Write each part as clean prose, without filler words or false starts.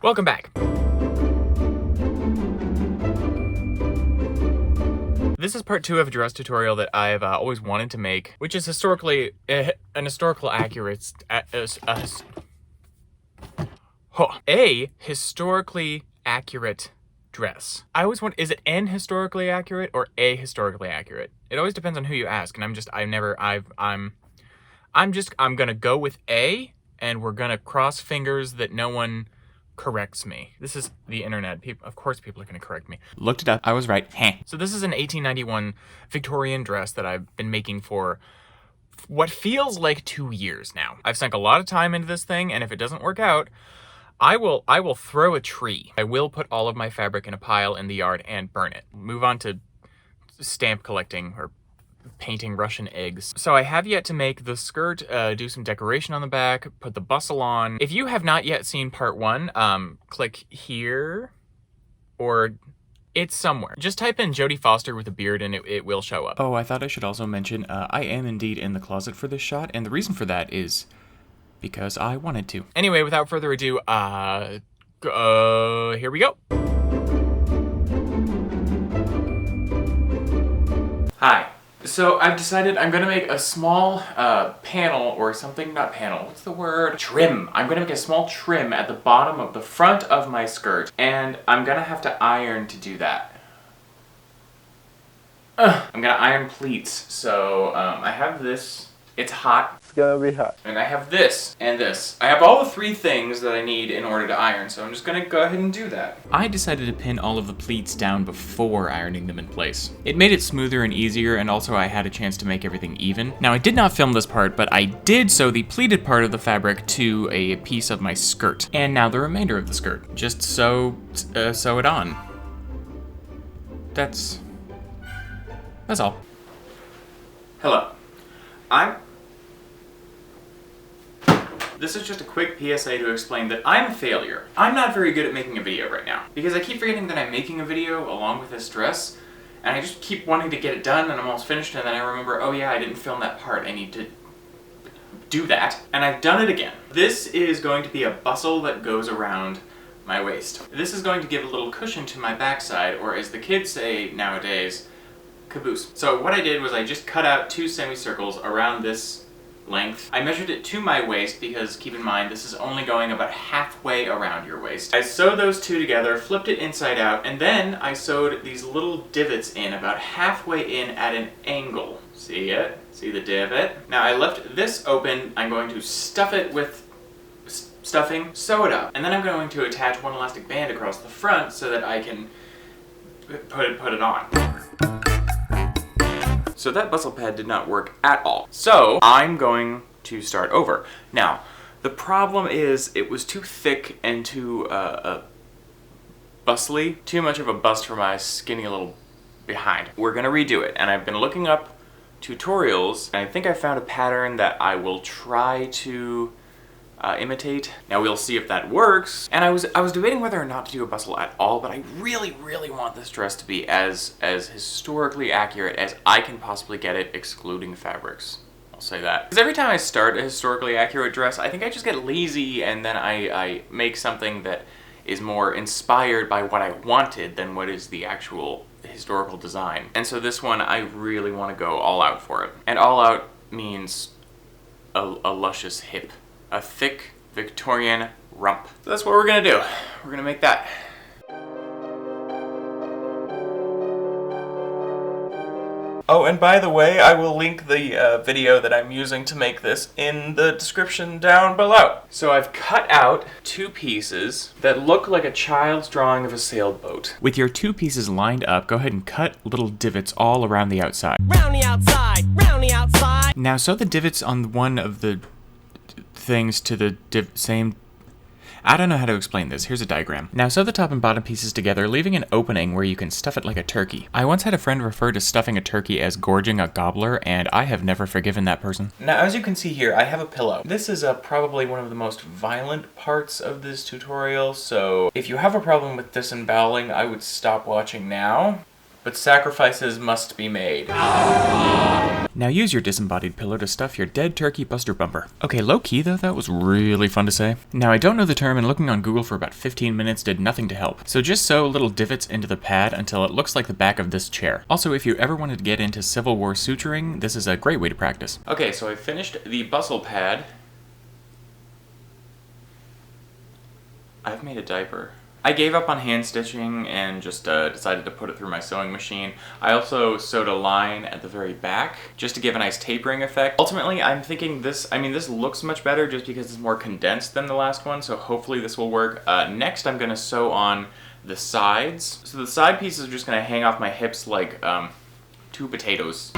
Welcome back. This is part 2 of a dress tutorial that I've always wanted to make, which is historically a historically accurate dress. I always want, is it an historically accurate or a historically accurate? It always depends on who you ask, and I'm gonna go with A, and we're gonna cross fingers that no one corrects me. This is the internet. Of course people are gonna correct me. Looked it up, I was right. Heh. So this is an 1891 Victorian dress that I've been making for what feels like 2 years now. I've sunk a lot of time into this thing, and if it doesn't work out, I will throw a tree. I will put all of my fabric in a pile in the yard and burn it. Move on to stamp collecting or painting Russian eggs. So I have yet to make the skirt, do some decoration on the back, put the bustle on. If you have not yet seen part 1, click here, or it's somewhere. Just type in Jodie Foster with a beard and it will show up. Oh, I thought I should also mention, I am indeed in the closet for this shot, and the reason for that is because I wanted to. Anyway, without further ado, here we go. Hi. So I've decided I'm gonna make a small panel or something, not panel, what's the word? Trim. I'm gonna make a small trim at the bottom of the front of my skirt, and I'm gonna have to iron to do that. I'm gonna iron pleats, so I have this. It's hot. It's gonna be hot. And I have this and this. I have all the 3 things that I need in order to iron, so I'm just gonna go ahead and do that. I decided to pin all of the pleats down before ironing them in place. It made it smoother and easier, and also I had a chance to make everything even. Now, I did not film this part, but I did sew the pleated part of the fabric to a piece of my skirt. And now the remainder of the skirt. Just sew it on. That's all. Hello. This is just a quick PSA to explain that I'm a failure. I'm not very good at making a video right now, because I keep forgetting that I'm making a video along with this dress, and I just keep wanting to get it done, and I'm almost finished, and then I remember, oh yeah, I didn't film that part, I need to do that, and I've done it again. This is going to be a bustle that goes around my waist. This is going to give a little cushion to my backside, or as the kids say nowadays, caboose. So what I did was I just cut out 2 semicircles around this length. I measured it to my waist because, keep in mind, this is only going about halfway around your waist. I sewed those 2 together, flipped it inside out, and then I sewed these little divots in about halfway in at an angle. See it? See the divot? Now I left this open. I'm going to stuff it with stuffing, sew it up, and then I'm going to attach 1 elastic band across the front so that I can put it on. So that bustle pad did not work at all. So I'm going to start over. Now, the problem is it was too thick and too bustly. Too much of a bust for my skinny little behind. We're gonna redo it, and I've been looking up tutorials, and I think I found a pattern that I will try to imitate. Now we'll see if that works. And I was debating whether or not to do a bustle at all, but I really want this dress to be as historically accurate as I can possibly get it, excluding fabrics. I'll say that. Because every time I start a historically accurate dress, I think I just get lazy, and then I make something that is more inspired by what I wanted than what is the actual historical design. And so this one, I really want to go all out for it. And all out means a luscious hip. A thick Victorian rump. So that's what we're gonna do. We're gonna make that. Oh, and by the way, I will link the video that I'm using to make this in the description down below. So I've cut out 2 pieces that look like a child's drawing of a sailboat. With your 2 pieces lined up, go ahead and cut little divots all around the outside. Round the outside, round the outside. Now sew the divots on one of the things to the same. I don't know how to explain this. Here's a diagram. Now sew the top and bottom pieces together, leaving an opening where you can stuff it like a turkey. I once had a friend refer to stuffing a turkey as gorging a gobbler, and I have never forgiven that person. Now, as you can see here, I have a pillow. This is probably one of the most violent parts of this tutorial, so if you have a problem with disemboweling, I would stop watching now. But sacrifices must be made. Now use your disembodied pillow to stuff your dead turkey buster bumper. Okay, low-key though, that was really fun to say. Now I don't know the term, and looking on Google for about 15 minutes did nothing to help. So just sew little divots into the pad until it looks like the back of this chair. Also, if you ever wanted to get into Civil War suturing, this is a great way to practice. Okay, so I finished the Bustle pad. I've made a diaper. I gave up on hand stitching and just decided to put it through my sewing machine. I also sewed a line at the very back just to give a nice tapering effect. Ultimately, I'm thinking this looks much better just because it's more condensed than the last one, so hopefully this will work. Next, I'm gonna sew on the sides. So the side pieces are just gonna hang off my hips like 2 potatoes.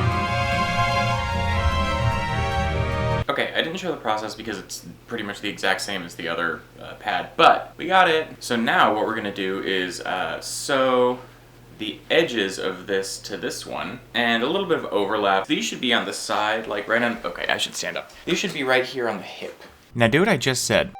Okay, I didn't show the process because it's pretty much the exact same as the other pad, but we got it. So now what we're gonna do is sew the edges of this to this one, and a little bit of overlap. These should be on the side, like right on, okay, I should stand up. These should be right here on the hip. Now do what I just said.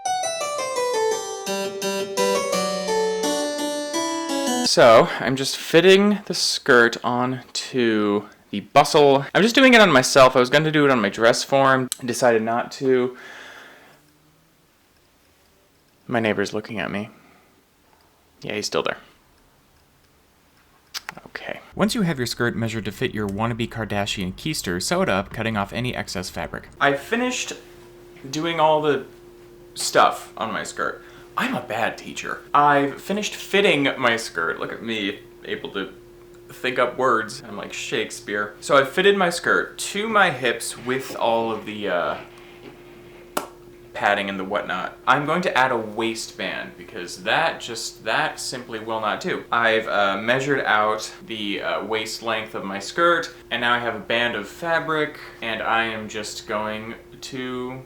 So, I'm just fitting the skirt onto the Bustle. I'm just doing it on myself. I was going to do it on my dress form. I decided not to. My neighbor's looking at me. Yeah, he's still there. Okay. Once you have your skirt measured to fit your wannabe Kardashian keister, sew it up, cutting off any excess fabric. I finished doing all the stuff on my skirt. I'm a bad teacher. I've finished fitting my skirt. Look at me, able to think up words. I'm like Shakespeare. So I fitted my skirt to my hips with all of the padding and the whatnot. I'm going to add a waistband because that simply will not do. I've measured out the waist length of my skirt, and now I have a band of fabric, and I am just going to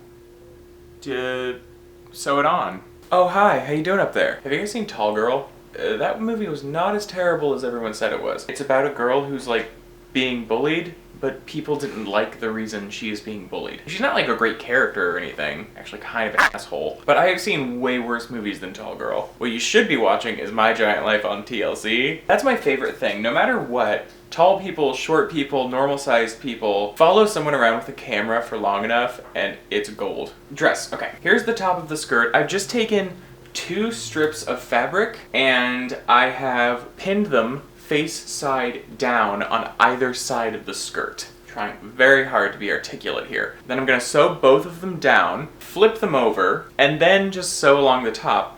sew it on. Oh, hi, how you doing up there? Have you guys seen Tall Girl? That movie was not as terrible as everyone said it was. It's about a girl who's like being bullied, but people didn't like the reason she is being bullied. She's not like a great character or anything, actually kind of an asshole. But I have seen way worse movies than Tall Girl. What you should be watching is My Giant Life on TLC. That's my favorite thing. No matter what, tall people, short people, normal-sized people, follow someone around with a camera for long enough and it's gold. Dress, okay. Here's the top of the skirt. I've just taken 2 strips of fabric and I have pinned them face side down on either side of the skirt. Trying very hard to be articulate here. Then I'm gonna sew both of them down, flip them over, and then just sew along the top.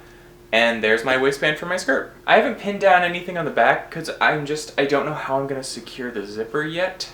And there's my waistband for my skirt. I haven't pinned down anything on the back because I don't know how I'm gonna secure the zipper yet.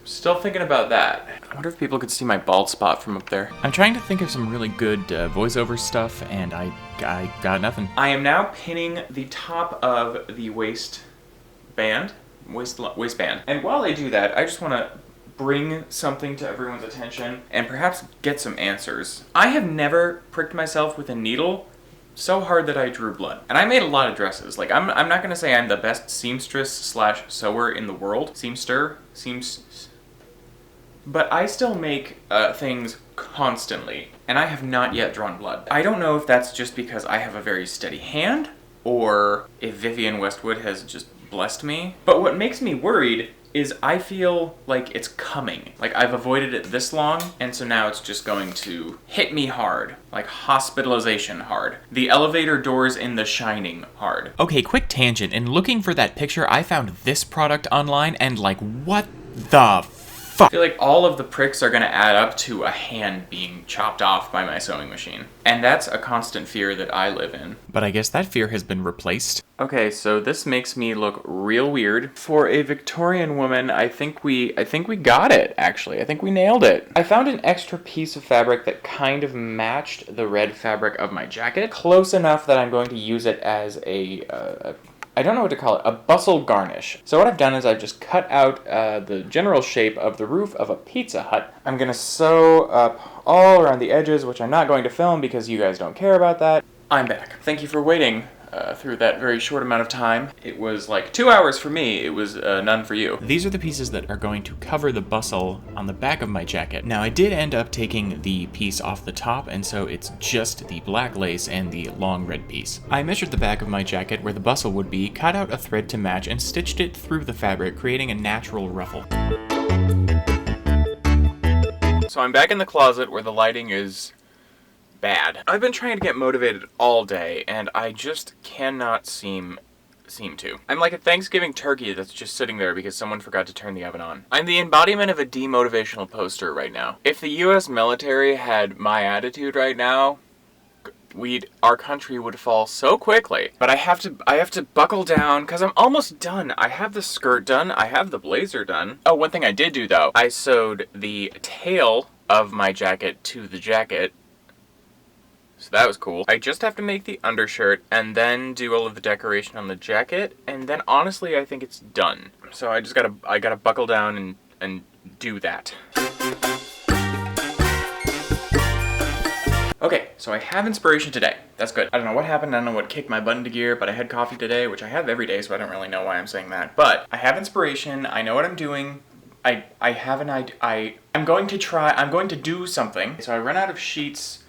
Still thinking about that. I wonder if people could see my bald spot from up there. I'm trying to think of some really good voiceover stuff, and I got nothing. I am now pinning the top of the waistband. And while I do that, I just wanna bring something to everyone's attention and perhaps get some answers. I have never pricked myself with a needle so hard that I drew blood. And I made a lot of dresses. Like, I'm not gonna say I'm the best seamstress slash sewer in the world. But I still make things constantly, and I have not yet drawn blood. I don't know if that's just because I have a very steady hand, or if Vivienne Westwood has just blessed me. But what makes me worried is I feel like it's coming. Like I've avoided it this long, and so now it's just going to hit me hard. Like hospitalization hard. The elevator doors in The Shining hard. Okay, quick tangent. In looking for that picture, I found this product online, and like, what the fuck? I feel like all of the pricks are gonna add up to a hand being chopped off by my sewing machine. And that's a constant fear that I live in. But I guess that fear has been replaced. Okay, so this makes me look real weird. For a Victorian woman, I think we got it, actually. I think we nailed it. I found an extra piece of fabric that kind of matched the red fabric of my jacket. Close enough that I'm going to use it as I don't know what to call it, a bustle garnish. So what I've done is I've just cut out the general shape of the roof of a Pizza Hut. I'm gonna sew up all around the edges, which I'm not going to film because you guys don't care about that. I'm back. Thank you for waiting. through that very short amount of time. It was like 2 hours for me, it was none for you. These are the pieces that are going to cover the bustle on the back of my jacket. Now, I did end up taking the piece off the top, and so it's just the black lace and the long red piece. I measured the back of my jacket where the bustle would be, cut out a thread to match, and stitched it through the fabric, creating a natural ruffle. So I'm back in the closet where the lighting is bad. I've been trying to get motivated all day, and I just cannot seem to. I'm like a Thanksgiving turkey that's just sitting there because someone forgot to turn the oven on. I'm the embodiment of a demotivational poster right now. If the US military had my attitude right now, our country would fall so quickly. But I have to buckle down because I'm almost done. I have the skirt done. I have the blazer done. Oh, one thing I did do though, I sewed the tail of my jacket to the jacket. So that was cool. I just have to make the undershirt and then do all of the decoration on the jacket, and then honestly I think it's done. So I gotta buckle down and do that. Okay, so I have inspiration today. That's good. I don't know what happened, I don't know what kicked my butt into gear, but I had coffee today, which I have every day, so I don't really know why I'm saying that. But I have inspiration, I know what I'm doing. I have an idea. I'm going to do something. So I run out of sheets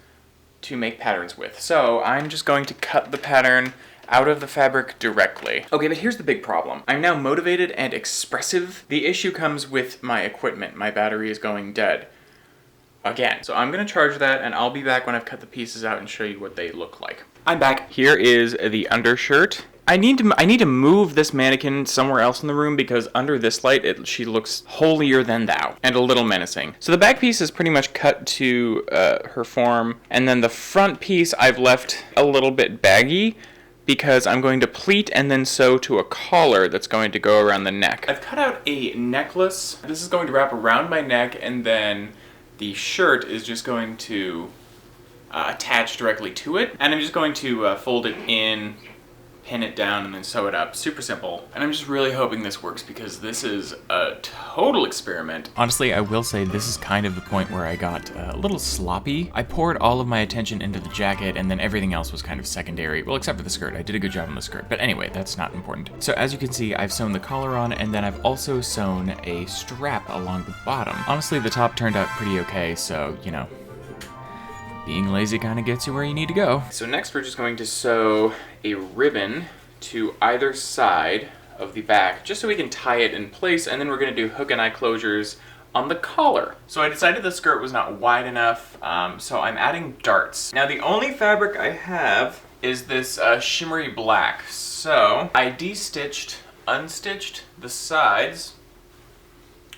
to make patterns with. So I'm just going to cut the pattern out of the fabric directly. Okay, but here's the big problem. I'm now motivated and expressive. The issue comes with my equipment. My battery is going dead again. So I'm gonna charge that, and I'll be back when I've cut the pieces out and show you what they look like. I'm back. Here is the undershirt. I need to move this mannequin somewhere else in the room because under this light, she looks holier than thou and a little menacing. So the back piece is pretty much cut to her form, and then the front piece I've left a little bit baggy because I'm going to pleat and then sew to a collar that's going to go around the neck. I've cut out a necklace. This is going to wrap around my neck, and then the shirt is just going to attach directly to it, and I'm just going to fold it in, pin it down, and then sew it up. Super simple. And I'm just really hoping this works because this is a total experiment. Honestly, I will say this is kind of the point where I got a little sloppy. I poured all of my attention into the jacket, and then everything else was kind of secondary. Well, except for the skirt. I did a good job on the skirt. But anyway, that's not important. So as you can see, I've sewn the collar on, and then I've also sewn a strap along the bottom. Honestly, the top turned out pretty okay, so, you know, being lazy kind of gets you where you need to go. So next we're just going to sew a ribbon to either side of the back just so we can tie it in place, and then we're going to do hook and eye closures on the collar. So I decided the skirt was not wide enough, so I'm adding darts. Now the only fabric I have is this shimmery black, so I unstitched the sides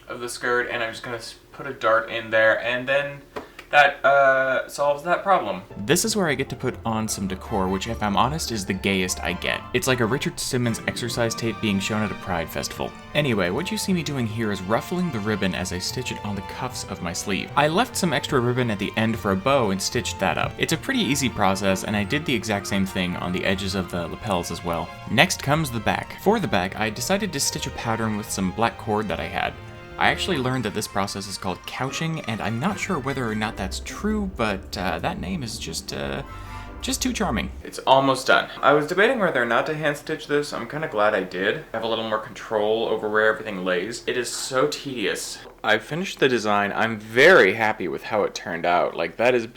of the skirt, and I'm just going to put a dart in there, and then that solves that problem. This is where I get to put on some decor, which if I'm honest is the gayest I get. It's like a Richard Simmons exercise tape being shown at a Pride festival. Anyway, what you see me doing here is ruffling the ribbon as I stitch it on the cuffs of my sleeve. I left some extra ribbon at the end for a bow and stitched that up. It's a pretty easy process, and I did the exact same thing on the edges of the lapels as well. Next comes the back. For the back, I decided to stitch a pattern with some black cord that I had. I actually learned that this process is called couching, and I'm not sure whether or not that's true, but that name is just too charming. It's almost done. I was debating whether or not to hand stitch this. I'm kind of glad I did. I have a little more control over where everything lays. It is so tedious. I finished the design. I'm very happy with how it turned out. Like, that is...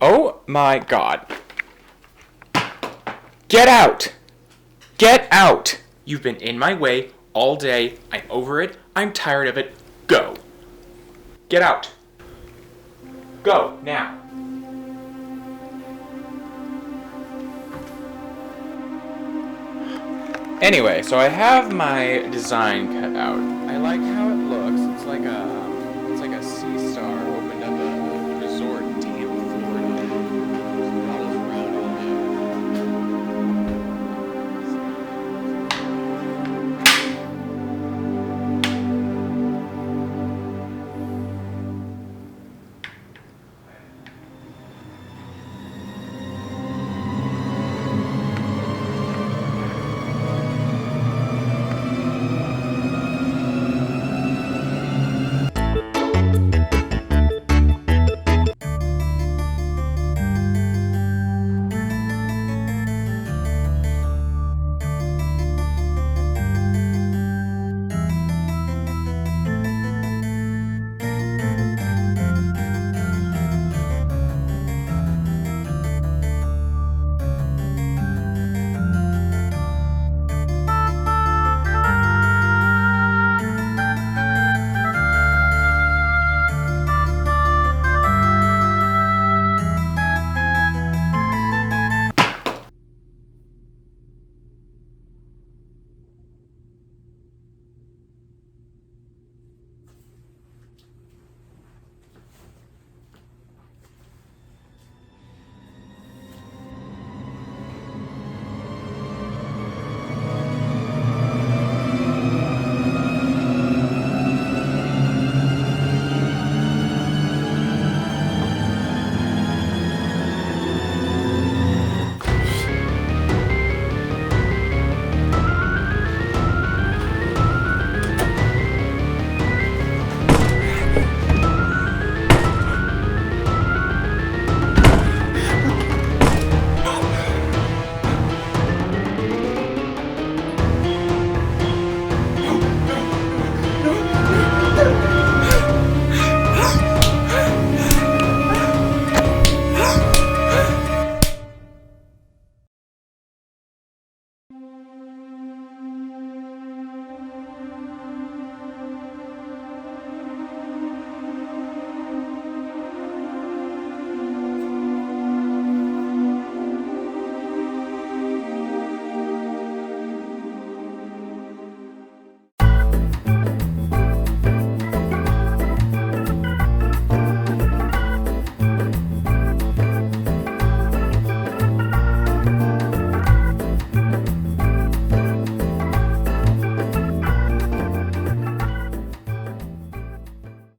Oh my god. Get out! Get out! You've been in my way all day. I'm over it. I'm tired of it. Go. Get out. Go, now. Anyway, so I have my design cut out. I like